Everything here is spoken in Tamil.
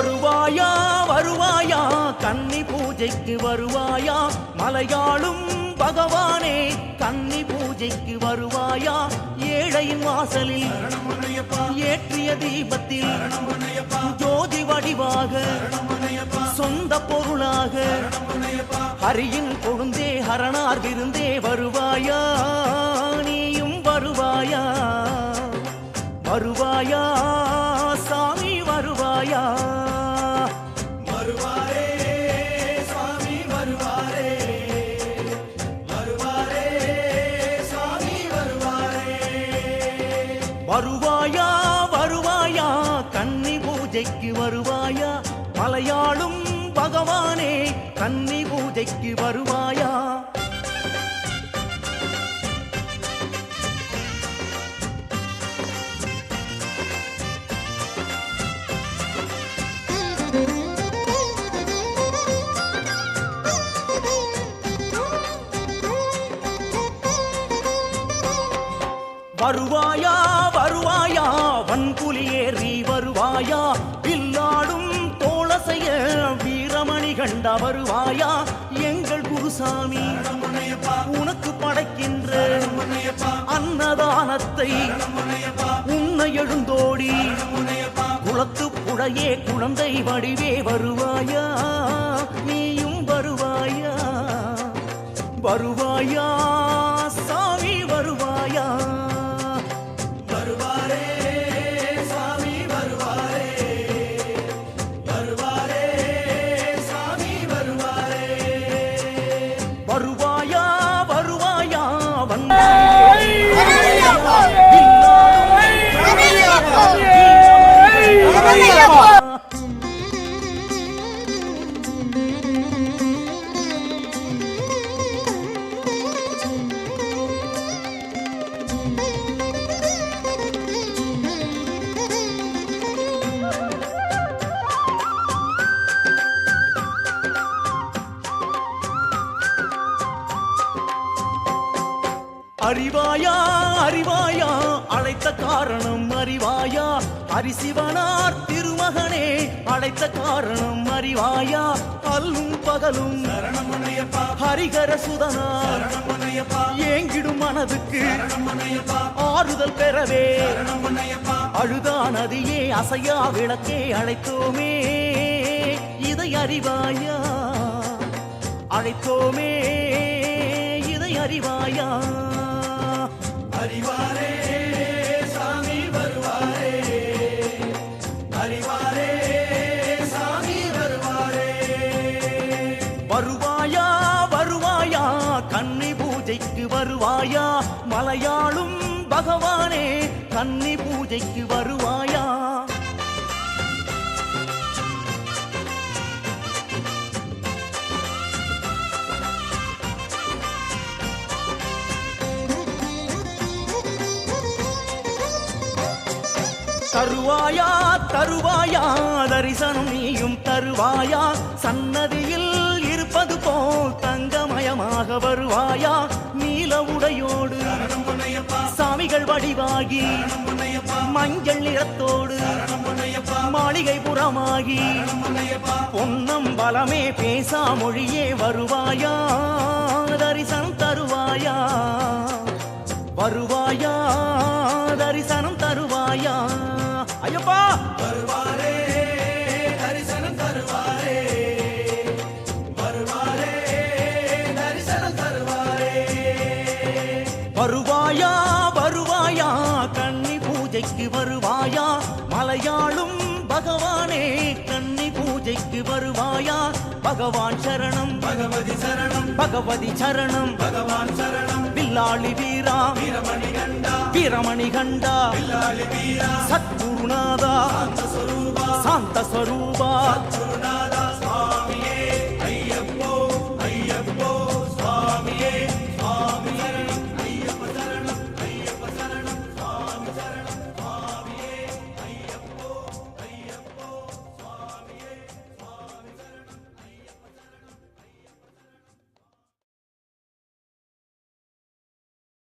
வருவாயா வருவாயா கன்னி பூஜைக்கு வருவாயா மலையாளும் பகவானே கன்னி பூஜைக்கு வருவாயா ஏழையின் வாசலில் ஏற்றிய தீபத்தில் ஜோதி வடிவாக சொந்த பொருளாக ஹரியின் கொழுந்தே ஹரணார் விருந்தே வருவாயா நீயும் வருவாயா வருவாயா சாமி வருவாயா வருவாரே சாமி வருவாரே வருவாரே சாமி வருவாரே வருவாயா வருவாயா கன்னி பூஜைக்கு வருவாயா மலையாளும் பகவானே கன்னி பூஜைக்கு வருவாயா வருவாயா வருவாயா வன்புலியேறி வருவாயா வில்லாடும் தோளசைய வீரமணி கண்டா வருவாயா எங்கள் குருசாமி உனக்கு படைக்கின்ற அன்னதானத்தை உன்னை எழுந்தோடி குளத்து புழையே குழந்தை வடிவே வருவாயா நீயும் வருவாயா வருவாயா சாமி வருவாயா வருவாரே சாமி வருவாரே வருவாரே சாமி வருவாரே வருவாயா வருவாயா அறிவாயா அறிவாயா அழைத்த காரணம் அறிவாயா ஹரிசிவனார் திருமகனே அழைத்த காரணம் அறிவாயா அல்லும் பகலும் ஹரிகர சுதனார் ஏங்கிடும் மனதுக்கு ஆறுதல் பெறவே அழுதா நதியே அசையா விளக்கே அழைத்தோமே இதை அறிவாயா அழைத்தோமே இதை அறிவாயா அறிவாரே சாமி வருவாரே அறிவாரே சாமி வருவாரே வருவாயா வருவாயா கன்னி பூஜைக்கு வருவாயா மலையாளும் பகவானே கன்னி பூஜைக்கு வருவாயா தருவாயா தருவாயா தரிசனம் நீயும் தருவாயா சன்னதியில் இருப்பது போல் தங்கமயமாக வருவாயா நீல உடையோடு சாமிகள் வடிவாகி மஞ்சள் நிறத்தோடு மாளிகை புறமாகி பொன்னம் பலமே பேசா மொழியே வருவாயா தரிசனம் தருவாயா வருவாயா தரிசனம் தருவாயா ஐயப்பா வருவாரே தரிசனம் தருவாரே வருவாரே தரிசனம் தருவாரே வருவாயா வருவாயா கன்னி பூஜைக்கு வருவாயா மலையாளும் பகவானே கன்னி பூஜைக்கு வருவாயா பகவான் சரணம் பகவதி சரணம் பகவதி சரணம் பகவான் சரணம் வில்லாளி வீரா வீரமணி கண்டா வீரமணி கண்டா வில்லாளி வீரா சத்குருநாதா சாந்த ஸ்வரூபா சாந்த ஸ்வரூபா